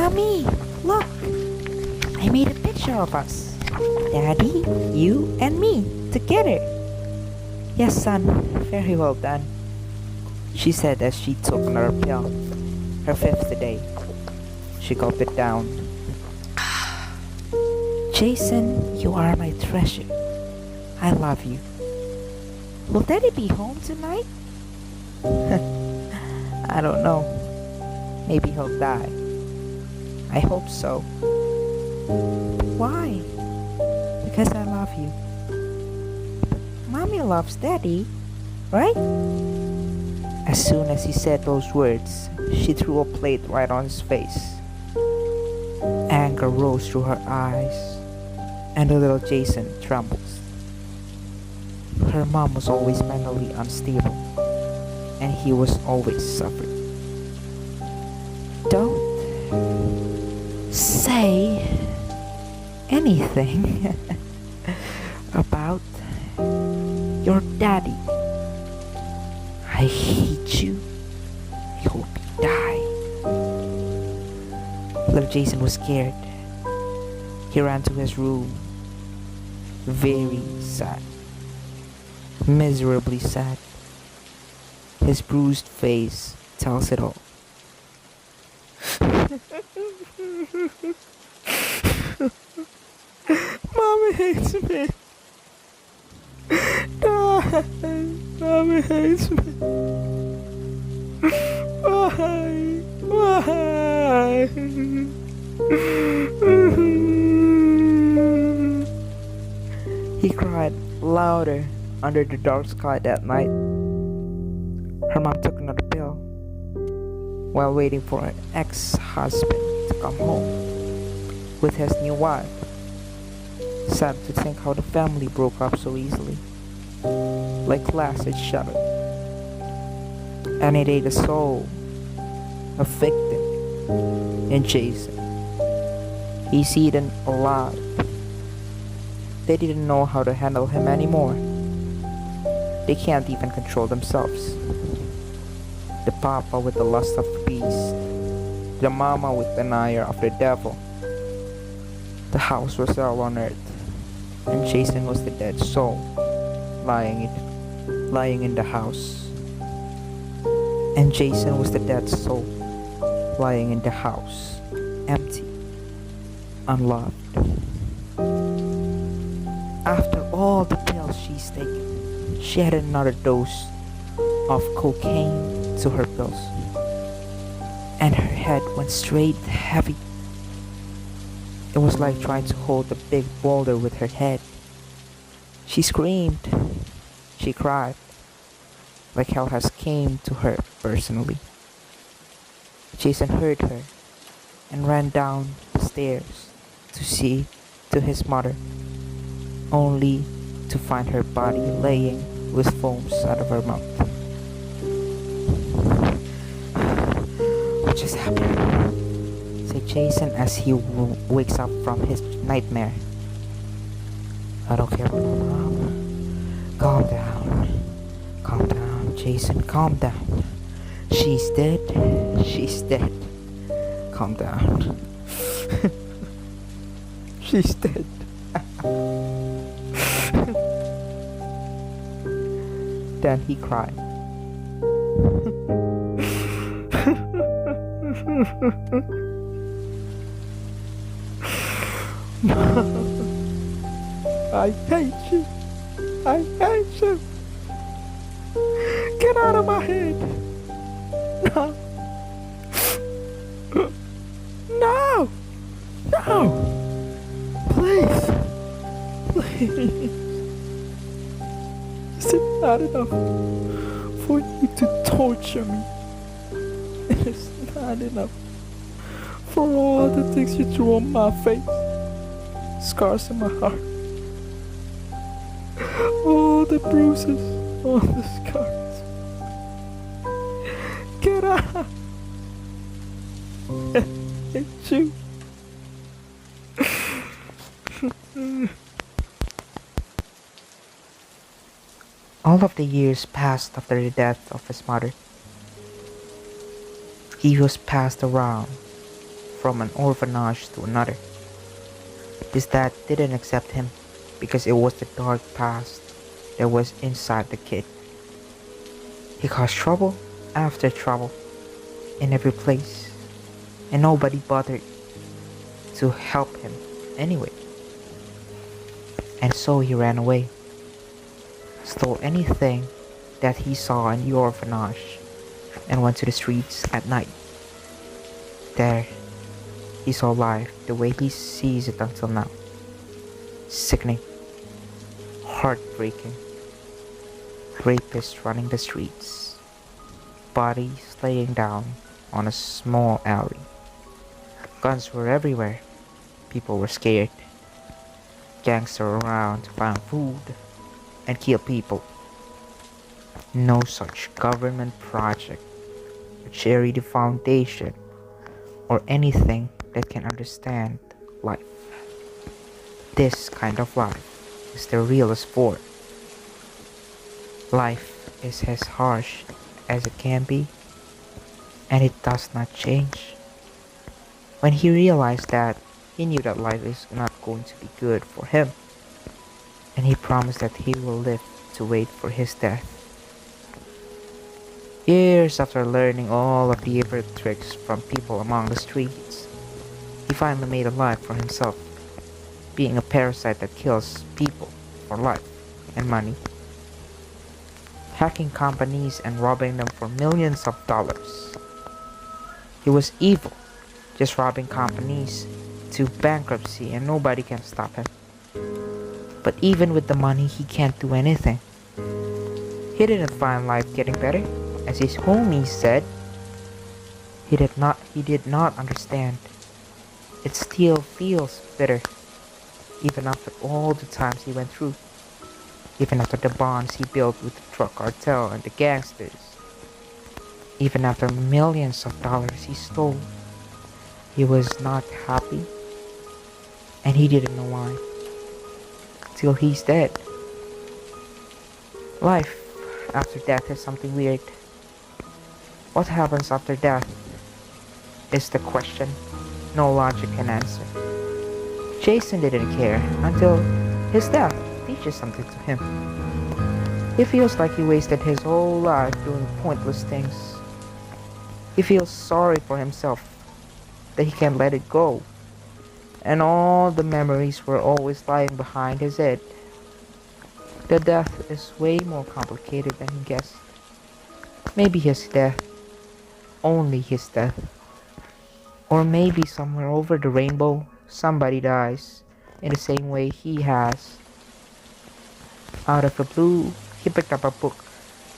Mommy, look! I made a picture of us. Daddy, you, and me, together. Yes, son, very well done, she said as she took another pill, her fifth today. She gulped it down. Jason, you are my treasure. I love you. Will Daddy be home tonight? I don't know. Maybe he'll die. I hope so. Why? Because I love you. Mommy loves Daddy, right? As soon as he said those words, she threw a plate right on his face. Anger rose through her eyes, and the little Jason trembles. Her mom was always mentally unstable, and he was always suffering. Don't say anything about your daddy. I hate you. I hope you die. Little Jason was scared. He ran to his room, very sad, miserably sad. His bruised face tells it all. Mommy hates me. Mommy hates me. Why? Why? He cried louder under the dark sky that night. Her mom took another pill while waiting for her ex-husband to come home with his new wife. Sad to think how the family broke up so easily, like glass it shattered. And it ate a soul, a victim in Jason. He's eaten alive. They didn't know how to handle him anymore. They can't even control themselves. The papa with the lust of the beast, the mama with the ire of the devil. The house was hell on earth, and Jason was the dead soul, lying in the house. And Jason was the dead soul, lying in the house, empty, unloved. After all the pills she's taken, she had another dose of cocaine to her pills, and her head went straight heavy. It was like trying to hold a big boulder with her head. She screamed. She cried. Like hell has came to her personally. Jason heard her and ran down the stairs to his mother, only to find her body laying with foams out of her mouth. What just happened? Said Jason as he wakes up from his nightmare. I don't care about my mom. Calm down. Calm down, Jason. Calm down. She's dead. She's dead. Calm down. She's dead. Then he cried. I hate you. I hate you. Get out of my head. No. No. No. Please. Please. Is it not enough for you to torture me? It is not enough for all the things you threw on my face, scars in my heart, all the bruises, all the scars. Get out! I hate you. All of the years passed after the death of his mother. He was passed around from an orphanage to another. His dad didn't accept him because it was the dark past that was inside the kid. He caused trouble after trouble in every place, and nobody bothered to help him anyway. And so he ran away, stole anything that he saw in the orphanage, and went to the streets at night. There, he saw life the way he sees it until now. Sickening, heartbreaking, rapists running the streets, bodies laying down on a small alley. Guns were everywhere. People were scared. Gangs were around to find food and kill people. No such government project, or charity foundation, or anything that can understand life. This kind of life is the realest form. Life is as harsh as it can be, and it does not change. When he realized that, he knew that life is not going to be good for him, and he promised that he will live to wait for his death. Years after learning all of the evil tricks from people among the streets, he finally made a life for himself, being a parasite that kills people for life and money, hacking companies and robbing them for millions of dollars. He was evil, just robbing companies to bankruptcy, and nobody can stop him. But even with the money, he can't do anything. He didn't find life getting better. As his homies said, he did not understand. It still feels bitter, even after all the times he went through, even after the bonds he built with the drug cartel and the gangsters, even after millions of dollars he stole. He was not happy, and he didn't know why, till he's dead. Life after death is something weird. What happens after death is the question no logic can answer. Jason didn't care until his death teaches something to him. He feels like he wasted his whole life doing pointless things. He feels sorry for himself that he can't let it go, and all the memories were always lying behind his head. The death is way more complicated than he guessed. Maybe his death, only his death. Or maybe somewhere over the rainbow, somebody dies in the same way he has. Out of the blue, he picked up a book,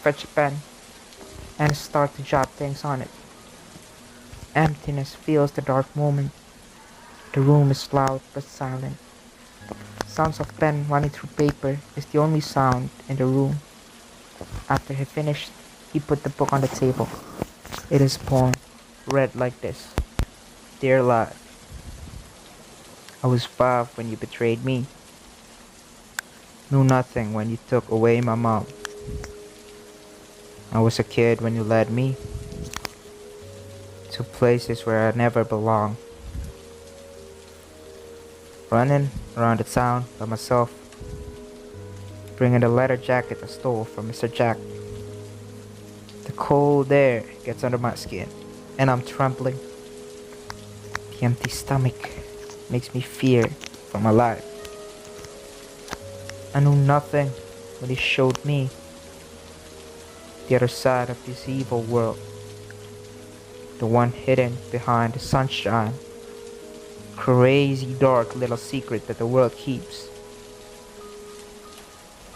fetched a pen, and started to jot things on it. Emptiness fills the dark moment. The room is loud but silent. Sounds of pen running through paper is the only sound in the room. After he finished, he put the book on the table. It is a poem, read like this. Dear life, I was 5 when you betrayed me. Knew nothing when you took away my mom. I was a kid when you led me to places where I never belonged. Running around the town by myself, bringing the leather jacket I stole from Mr. Jack. The cold air gets under my skin, and I'm trembling. The empty stomach makes me fear for my life. I knew nothing when he showed me the other side of this evil world, the one hidden behind the sunshine, crazy dark little secret that the world keeps.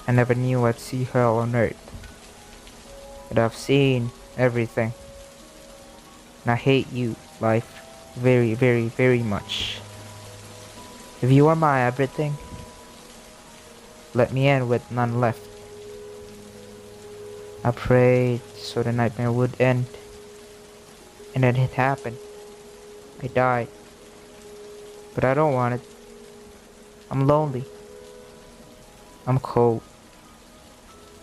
I never knew I'd see hell on earth, but I've seen everything, and I hate you, life, very, very, very much. If you are my everything, let me end with none left. I prayed so the nightmare would end, and then it happened. I died, but I don't want it. I'm lonely. I'm cold.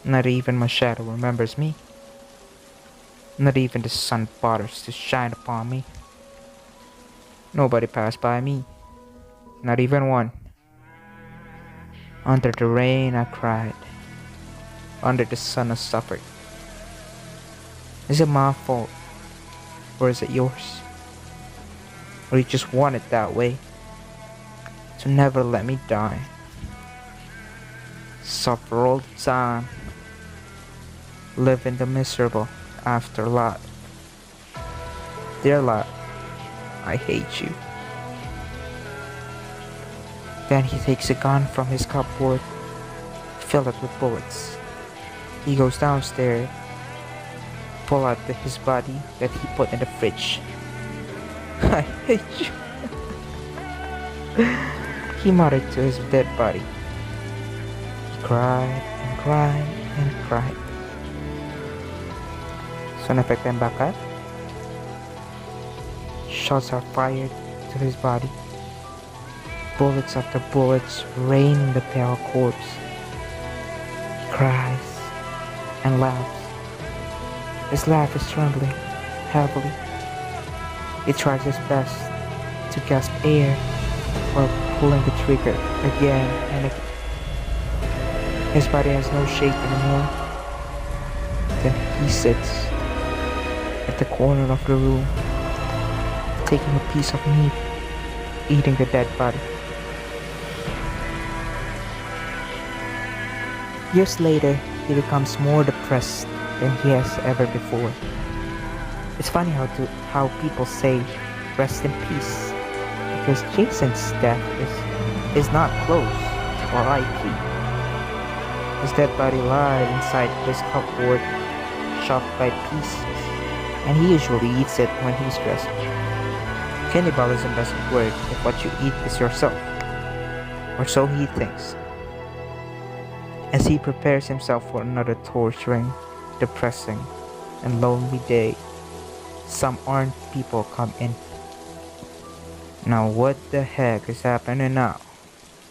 Not even my shadow remembers me. Not even the sun bothers to shine upon me. Nobody passed by me, not even one. Under the rain, I cried. Under the sun, I suffered. Is it my fault, or is it yours? Or you just want it that way, to never let me die? Suffer all the time, live in the miserable afterlife. Dear life, I hate you. Then he takes a gun from his cupboard, fill it with bullets. He goes downstairs, pull out his body that he put in the fridge. I hate you. He muttered to his dead body. He cried and cried and cried. Sound effect tembakan. Shots are fired to his body. Bullets after bullets rain in the pale corpse. He cries and laughs. His laugh is trembling heavily. He tries his best to gasp air while pulling the trigger again and again. His body has no shape anymore. Then he sits at the corner of the room, taking a piece of meat, eating the dead body. Years later, he becomes more depressed than he has ever before. It's funny how people say rest in peace, because Jason's death is not close or likely. His dead body lies inside his cupboard, chopped by pieces, and he usually eats it when he's stressed. Cannibalism doesn't work if what you eat is yourself, or so he thinks. As he prepares himself for another torturing, depressing, and lonely day, some armed people come in. "Now what the heck is happening now?"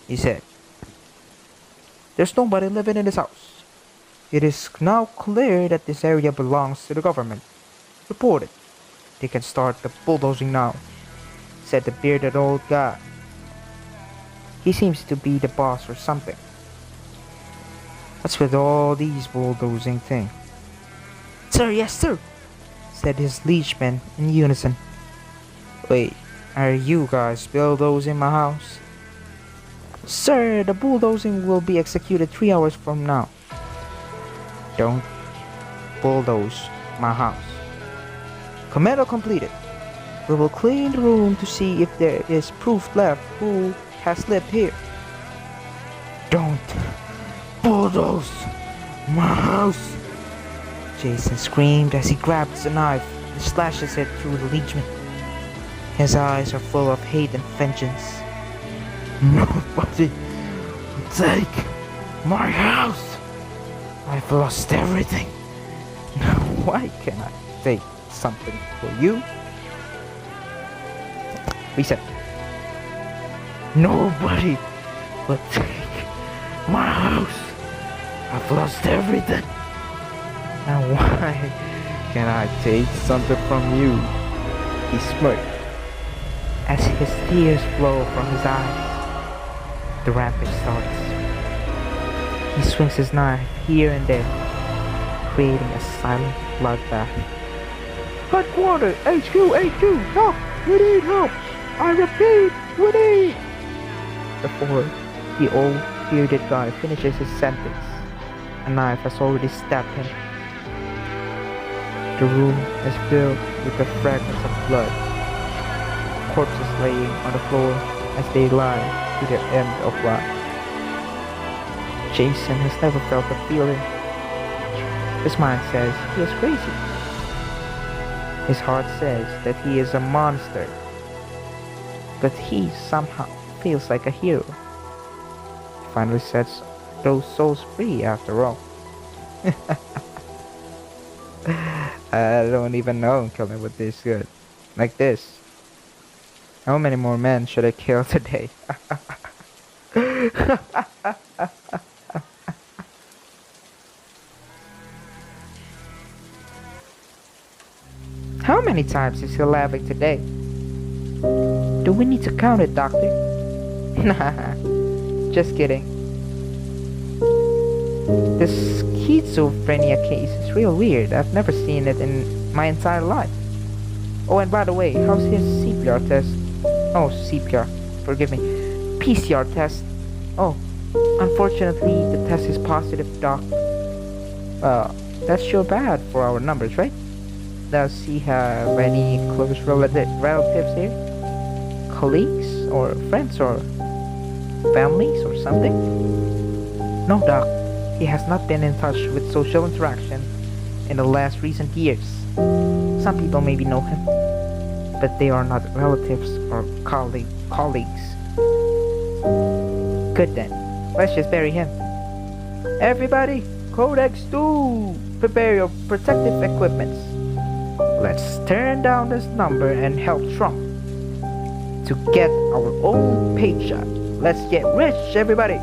he said. "There's nobody living in this house. It is now clear that this area belongs to the government. Report it. They can start the bulldozing now," said the bearded old guy. He seems to be the boss or something. "What's with all these bulldozing things?" "Sir, yes sir," said his liegemen in unison. "Wait, are you guys bulldozing my house?" "Sir, the bulldozing will be executed 3 hours from now." "Don't bulldoze my house." "Commando completed. We will clean the room to see if there is proof left who has lived here." "Don't bulldoze my house!" Jason screamed as he grabs a knife and slashes it through the liegeman. His eyes are full of hate and vengeance. "Nobody will take my house. I've lost everything. Now why can't I take something for you?" He said, "Nobody will take my house. I've lost everything. Now why can I take something from you?" He smirked as his tears flow from his eyes. The rampage starts. He swings his knife here and there, creating a silent bloodbath. "Headquarters, HQ, help! We need help! I repeat, we need..." Before the old bearded guy finishes his sentence, a knife has already stabbed him. The room is filled with the fragments of blood, corpses laying on the floor as they lie to their end of life. Jason has never felt a feeling. His mind says he is crazy. His heart says that he is a monster. But he somehow feels like a hero. He finally sets those souls free after all. I don't even know killing would taste good. Like this. How many more men should I kill today? How many times is he laughing today? we need to count it, doctor. Nah, just kidding. This schizophrenia case is real weird. I've never seen it in my entire life. Oh, and by the way, how's his CPR test? Oh, CPR. Forgive me. PCR test. Oh, unfortunately, the test is positive, doc. That's sure bad for our numbers, right? Does he have any close relatives here? Colleagues or friends or families or something? No, doc. He has not been in touch with social interaction in the last recent years. Some people maybe know him, but they are not relatives or colleagues. Good then. Let's just bury him. Everybody, Codex 2! Prepare your protective equipments. Let's turn down this number and help Trump to get our own paycheck. Let's get rich, everybody!